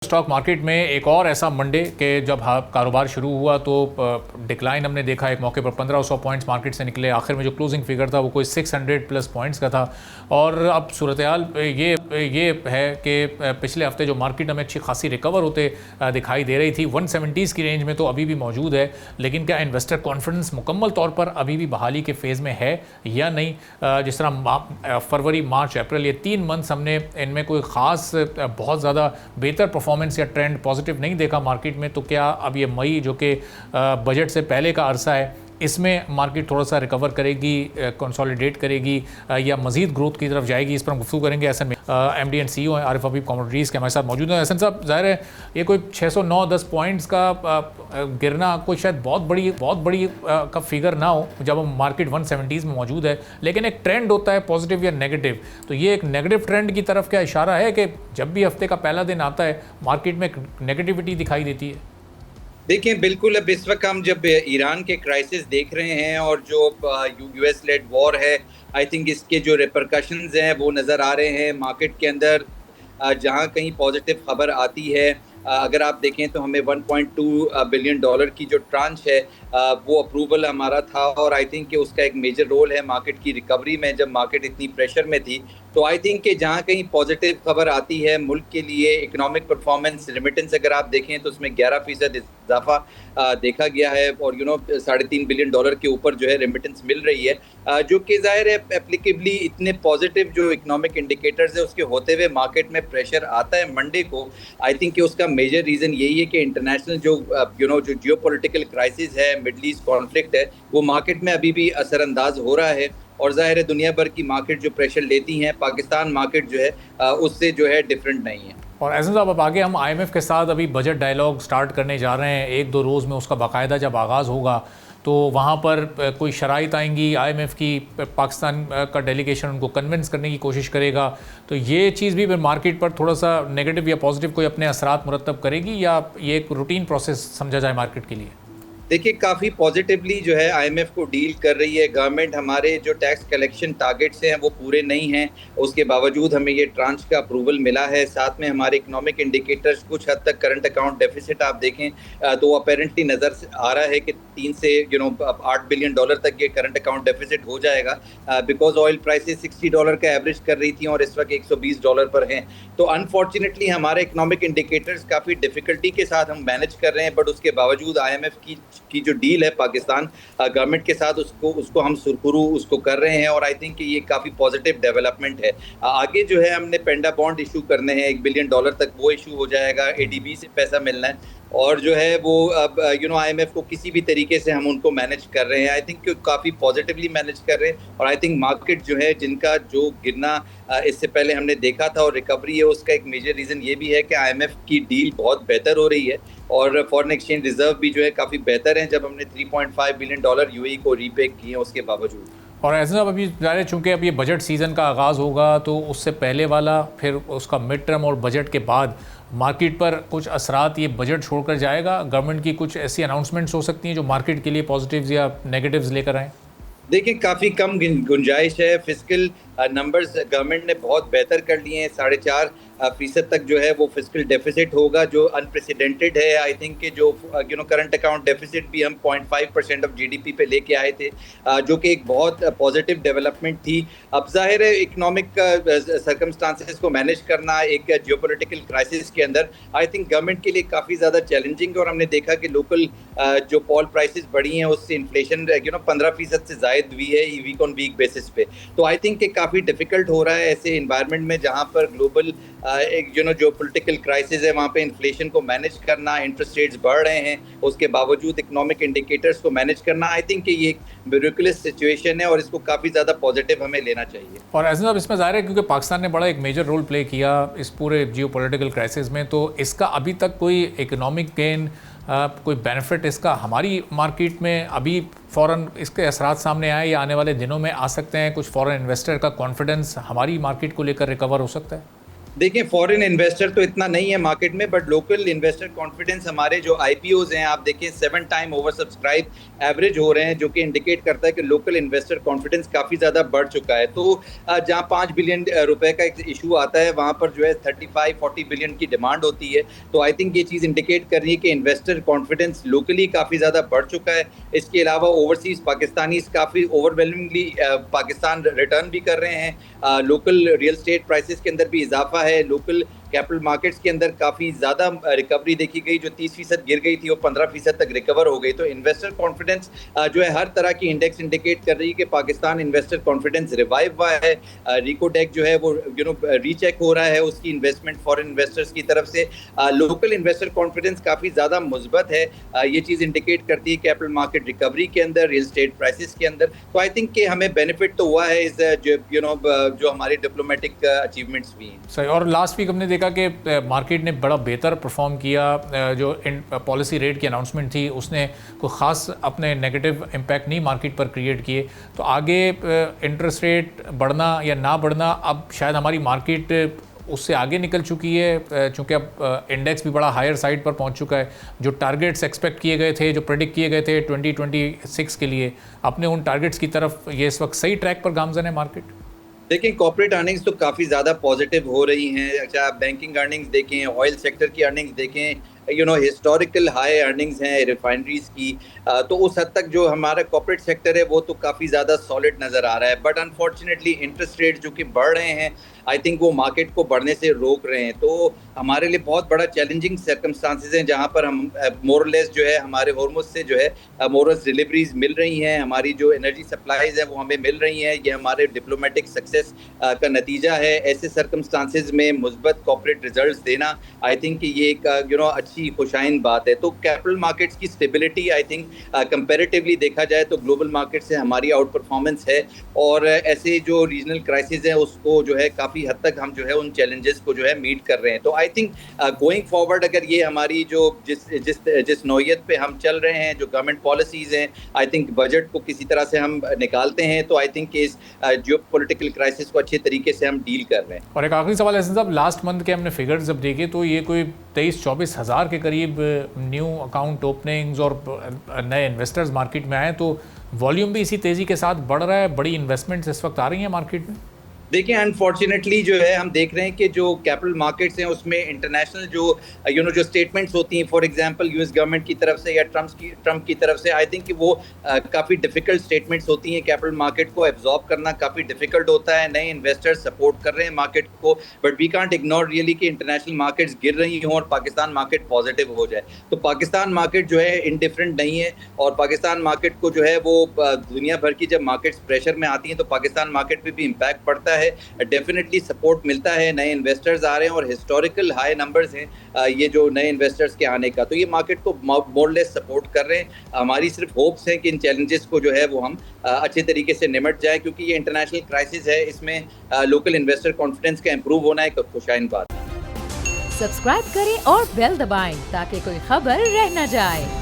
Stock market में एक और ऐसा मंडे के जब कारोबार शुरू हुआ तो डिक्लाइन हमने देखा। एक मौके पर 1500 पॉइंट्स मार्केट से निकले। आखिर में जो क्लोजिंग फिगर था वो कोई 600 प्लस पॉइंट्स का था। और अब सूरत हाल ये है कि पिछले हफ्ते जो मार्केट हमें अच्छी खासी रिकवर होते दिखाई दे रही थी 170s की रेंज में, तो अभी भी मौजूद है। लेकिन क्या इन्वेस्टर कॉन्फिडेंस मुकम्मल तौर पर अभी भी बहाली के फेज़ में है या नहीं? जिस तरह फरवरी, मार्च, अप्रैल ये 3 मंथ्स हमने इनमें कोई ख़ास बहुत ज़्यादा बेहतर परफॉर्मेंस या ट्रेंड पॉजिटिव नहीं देखा मार्केट में, तो क्या अब ये मई जो कि बजट से पहले का अरसा है, इसमें मार्केट थोड़ा सा रिकवर करेगी, कंसोलिडेट करेगी या मजीद ग्रोथ की तरफ जाएगी? इस पर हम गुफ्तगू करेंगे। एहसन में एमडी एंड सीईओ हैं आरिफ हबीब कमोडिटीज़ के हमारे साथ मौजूद हैं। एहसन साहब, ज़ाहिर है ये कोई 609-10 पॉइंट्स का गिरना कोई शायद बहुत बड़ी का फिगर ना हो जब हम मार्केट 170s में मौजूद है, लेकिन एक ट्रेंड होता है पॉजिटिव या नेगेटिव। तो ये एक नेगेटिव ट्रेंड की तरफ क्या इशारा है कि जब भी हफ्ते का पहला दिन आता है मार्केट में नेगेटिविटी दिखाई देती है? देखिए, बिल्कुल। अब इस वक्त हम जब ईरान के क्राइसिस देख रहे हैं और जो यूएस लेड वॉर है, आई थिंक इसके जो रिपरकशंस हैं वो नज़र आ रहे हैं मार्केट के अंदर। जहां कहीं पॉजिटिव खबर आती है, अगर आप देखें तो हमें 1.2 बिलियन डॉलर की जो ट्रांच है वो अप्रूवल हमारा था, और आई थिंक कि उसका एक मेजर रोल है मार्केट की रिकवरी में जब मार्केट इतनी प्रेशर में थी। तो आई थिंक कि जहाँ कहीं पॉजिटिव खबर आती है मुल्क के लिए, इकोनॉमिक परफॉर्मेंस, रेमिटेंस अगर आप देखें तो उसमें 11% इजाफा देखा गया है, और 3.5 बिलियन डॉलर के ऊपर जो है रेमिटेंस मिल रही है, जो कि जाहिर है एप्लीकेबली इतने पॉजिटिव जो इकोनॉमिक इंडिकेटर्स है उसके होते हुए मार्केट में प्रेशर आता है मंडे को। आई थिंक कि उसका मेजर रीज़न यही है कि इंटरनेशनल जो जियोपॉलिटिकल क्राइसिस है, मिडल ईस्ट कॉन्फ्लिक्ट है, वो मार्केट में अभी भी असरअंदाज हो रहा है। और ज़ाहिर है दुनिया भर की मार्केट जो प्रेशर लेती हैं, पाकिस्तान मार्केट जो है उससे जो है डिफरेंट नहीं है। और एहसन साहब, अब आगे हम IMF के साथ अभी बजट डायलॉग स्टार्ट करने जा रहे हैं। 1-2 रोज़ में उसका बाकायदा जब आगाज़ होगा तो वहाँ पर कोई शराइत आएंगी IMF की, पाकिस्तान का डेलीगेशन उनको कन्विंस करने की कोशिश करेगा, तो ये चीज़ भी मार्केट पर थोड़ा सा नेगेटिव या पॉजिटिव कोई अपने असरात मुरतब करेगी, या ये एक रूटीन प्रोसेस समझा जाए मार्केट के लिए? देखिए, काफ़ी पॉजिटिवली जो है IMF को डील कर रही है गवर्नमेंट। हमारे जो टैक्स कलेक्शन टारगेट्स हैं वो पूरे नहीं हैं, उसके बावजूद हमें ये ट्रांच का अप्रूवल मिला है। साथ में हमारे इकोनॉमिक इंडिकेटर्स कुछ हद तक, करंट अकाउंट डेफिसिट आप देखें तो अपेरेंटली नज़र आ रहा है कि 3 से 8 बिलियन डॉलर तक ये करंट अकाउंट डेफिसिट हो जाएगा, बिकॉज ऑयल प्राइसेस $60 का एवरेज कर रही थी और इस वक्त $120 पर हैं। तो अनफॉर्चुनेटली हमारे इकोनॉमिक इंडिकेटर्स काफ़ी डिफ़िकल्टी के साथ हम मैनेज कर रहे हैं, बट उसके बावजूद IMF की जो डील है पाकिस्तान गवर्नमेंट के साथ, उसको हम सुरखुरू उसको कर रहे हैं, और आई थिंक कि ये काफ़ी पॉजिटिव डेवलपमेंट है। आगे जो है हमने पेंडा बॉन्ड इशू करने हैं $1 बिलियन तक, वो इशू हो जाएगा। ADB से पैसा मिलना है, और जो है वो अब IMF को किसी भी तरीके से हम उनको मैनेज कर रहे हैं। आई थिंक काफ़ी पॉजिटिवली मैनेज कर रहे हैं, और आई थिंक मार्केट जो है जिनका जो गिरना इससे पहले हमने देखा था और रिकवरी है, उसका एक मेजर रीज़न ये भी है कि IMF की डील बहुत बेहतर हो रही है, और फॉरेन एक्सचेंज रिजर्व भी जो है काफ़ी बेहतर हैं जब हमने $3.5 बिलियन UAE को रीपे किए उसके बावजूद। और ऐसे अब अभी ज़ाहिर चूँकि अब ये बजट सीज़न का आगाज़ होगा, तो उससे पहले वाला, फिर उसका मिड टर्म और बजट के बाद मार्केट पर कुछ असरात ये बजट छोड़कर जाएगा? गवर्नमेंट की कुछ ऐसी अनाउंसमेंट्स हो सकती हैं जो मार्केट के लिए पॉजिटिव्स या नेगेटिव्स लेकर आएँ? देखिए, काफ़ी कम गुंजाइश है। फिस्कल नंबर्स गवर्नमेंट ने बहुत बेहतर कर लिए हैं। 4.5% तक जो है वो फिस्कल डेफिसिट होगा, जो अनप्रेसिडेंटेड है। आई थिंक कि जो करंट अकाउंट डेफिसिट भी हम 0.5% ऑफ GDP पे लेके आए थे, जो कि एक बहुत पॉजिटिव डेवलपमेंट थी। अब जाहिर है इकोनॉमिक सर्कमस्टांसेस को मैनेज करना एक जियोपॉलिटिकल क्राइसिस के अंदर आई थिंक गवर्नमेंट के लिए काफ़ी ज़्यादा चैलेंजिंग है, और हमने देखा कि लोकल जो पॉल प्राइसेस बढ़ी हैं उससे इन्फ्लेशन 15% से ज़ायद हुई है वीक ऑन वीक बेसिस पे। तो आई थिंक कि काफ़ी डिफिकल्ट हो रहा है ऐसे इन्वायरमेंट में जहाँ पर ग्लोबल एक जो पॉलिटिकल क्राइसिस है, वहाँ पे इन्फ्लेशन को मैनेज करना, इंटरेस्ट रेट्स बढ़ रहे हैं, उसके बावजूद इकोनॉमिक इंडिकेटर्स को मैनेज करना। आई थिंक कि ये एक मिरेकुलस सिचुएशन है, और इसको काफ़ी ज़्यादा पॉजिटिव हमें लेना चाहिए। और ऐसे अब इसमें ज़ाहिर है क्योंकि पाकिस्तान ने बड़ा एक मेजर रोल प्ले किया इस पूरे जियोपॉलिटिकल क्राइसिस में, तो इसका अभी तक कोई इकोनॉमिक गेन, कोई बेनिफिट इसका हमारी मार्केट में अभी फ़ौरन इसके असरात सामने आए या आने वाले दिनों में आ सकते हैं? कुछ फॉरेन इन्वेस्टर का कॉन्फिडेंस हमारी मार्केट को लेकर रिकवर हो सकता है? देखिए, फॉरेन इन्वेस्टर तो इतना नहीं है मार्केट में, बट लोकल इन्वेस्टर कॉन्फिडेंस हमारे जो आईपीओज हैं, आप देखिए 7 टाइम ओवर सब्सक्राइब एवरेज हो रहे हैं, जो कि इंडिकेट करता है कि लोकल इन्वेस्टर कॉन्फिडेंस काफ़ी ज़्यादा बढ़ चुका है। तो जहाँ 5 बिलियन रुपए का एक इशू आता है, वहाँ पर जो है 35-40 बिलियन की डिमांड होती है। तो आई थिंक ये चीज़ इंडिकेट कर रही है कि इन्वेस्टर कॉन्फिडेंस लोकली काफ़ी ज़्यादा बढ़ चुका है। इसके अलावा ओवरसीज़ पाकिस्तानीज काफ़ी ओवरवेलमिंगली पाकिस्तान रिटर्न भी कर रहे हैं। लोकल रियल स्टेट प्राइसेस के अंदर भी इजाफा है। लोकल कैपिटल मार्केट्स के अंदर काफ़ी ज़्यादा रिकवरी देखी गई, जो 30% गिर गई थी वो 15% तक रिकवर हो गई। तो इन्वेस्टर कॉन्फिडेंस जो है, हर तरह की इंडेक्स इंडिकेट कर रही है कि पाकिस्तान इन्वेस्टर कॉन्फिडेंस रिवाइव हुआ है। रिकोडेक जो है वो रीचेक हो रहा है उसकी इन्वेस्टमेंट फॉरेन इन्वेस्टर्स की तरफ से। लोकल इन्वेस्टर कॉन्फिडेंस काफ़ी ज़्यादा मुस्बत है। ये चीज़ इंडिकेट करती है कैपिटल मार्केट रिकवरी के अंदर, रियल स्टेट प्राइसेस के अंदर। तो आई थिंक कि हमें बेनिफिट तो हुआ है इस जो हमारे डिप्लोमेटिक अचीवमेंट्स भी हैं। सही। और लास्ट वीक हमने देखा कि मार्केट ने बड़ा बेहतर परफॉर्म किया। जो पॉलिसी रेट की अनाउंसमेंट थी उसने कोई ख़ास अपने नेगेटिव इम्पैक्ट नहीं मार्केट पर क्रिएट किए। तो आगे इंटरेस्ट रेट बढ़ना या ना बढ़ना, अब शायद हमारी मार्केट उससे आगे निकल चुकी है, चूँकि अब इंडेक्स भी बड़ा हायर साइड पर पहुंच चुका है। जो टारगेट्स एक्सपेक्ट किए गए थे, जो प्रेडिक्ट किए गए थे 2026 के लिए, अपने उन टारगेट्स की तरफ ये इस वक्त सही ट्रैक पर गामज़न है मार्केट? देखिए, कॉर्पोरेट अर्निंग्स तो काफ़ी ज़्यादा पॉजिटिव हो रही हैं। अच्छा, आप बैंकिंग अर्निंग्स देखें, ऑयल सेक्टर की अर्निंग्स देखें, हिस्टोरिकल हाई अर्निंग्स हैं रिफाइनरीज की। तो उस हद तक जो हमारा कॉर्पोरेट सेक्टर है वो तो काफ़ी ज़्यादा सॉलिड नज़र आ रहा है। बट अनफॉर्चुनेटली इंटरेस्ट रेट जो कि बढ़ रहे हैं, आई थिंक वो मार्केट को बढ़ने से रोक रहे हैं। तो हमारे लिए बहुत बड़ा चैलेंजिंग सर्कमस्टांसेस हैं, जहाँ पर हम मोरलेस जो है हमारे हॉर्मुज से जो है मोरस डिलीवरीज मिल रही हैं। हमारी जो एनर्जी सप्लाईज है वो हमें मिल रही हैं। ये हमारे डिप्लोमेटिक सक्सेस का नतीजा है। ऐसे सर्कमस्टांसेस में मुस्बत कॉर्पोरेट रिजल्ट्स देना, आई थिंक ये एक अच्छी खुशाइन बात है। तो कैपिटल मार्केट्स की स्टेबिलिटी, आई थिंक कंपैरेटिवली देखा जाए तो ग्लोबल मार्केट से हमारी आउट परफॉर्मेंस है। और ऐसे जो रीजनल क्राइसिस है उसको जो है काफ़ी हद तक हम जो है उन चैलेंजेस को जो है मीट कर रहे हैं। तो आई थिंक गोइंग फॉरवर्ड, अगर ये हमारी जो जिस नौयत पे हम चल रहे हैं, जो गवर्नमेंट पॉलिसीज़ हैं, आई थिंक बजट को किसी तरह से हम निकालते हैं, तो आई थिंक इस जियोपॉलिटिकल क्राइसिस को अच्छे तरीके से हम डील कर रहे हैं। और एक आखिरी सवाल है साहब, लास्ट मंथ के हमने फिगर्स जब देखे तो ये कोई 23-24 हज़ार के करीब न्यू अकाउंट ओपनिंग्स और नए इन्वेस्टर्स मार्केट में आए। तो वॉल्यूम भी इसी तेज़ी के साथ बढ़ रहा है, बड़ी इन्वेस्टमेंट्स इस वक्त आ रही हैं मार्केट में। देखिए, अनफॉर्चुनेटली जो है हम देख रहे हैं कि जो कैपिटल मार्केट्स हैं उसमें इंटरनेशनल जो स्टेटमेंट्स होती हैं, फॉर एग्जांपल यूएस गवर्नमेंट की तरफ से या ट्रम्प की तरफ से, आई थिंक कि वो काफ़ी डिफिकल्ट स्टेटमेंट्स होती हैं। कैपिटल मार्केट को एब्जॉर्ब करना काफ़ी डिफिकल्ट होता है। नए इन्वेस्टर्स सपोर्ट कर रहे हैं मार्केट को, but we can't ignore really कि इंटरनेशनल मार्केट्स गिर रही हों और पाकिस्तान मार्केट पॉजिटिव हो जाए। तो पाकिस्तान मार्केट जो है इनडिफरेंट नहीं है, और पाकिस्तान मार्केट को जो है वो दुनिया भर की जब मार्केट्स प्रेशर में आती हैं तो पाकिस्तान मार्केट पर भी इम्पैक्ट पड़ता है। डेफिनेटली सपोर्ट मिलता है, नए इन्वेस्टर्स आ रहे हैं और हिस्टोरिकल हाई नंबर्स हैं ये जो नए इन्वेस्टर्स के आने का। तो ये मार्केट को मोरलेस सपोर्ट कर रहे हैं। हमारी सिर्फ होप्स हैं कि इन चैलेंजेस को जो है वो हम अच्छे तरीके से निमट जाए, क्योंकि ये इंटरनेशनल क्राइसिस है, इसमें लोकल इन्वेस्टर कॉन्फिडेंस का इंप्रूव होना एक खुशाइन बात है। सब्सक्राइब करें और बेल दबाएं ताकि कोई खबर रह न जाए।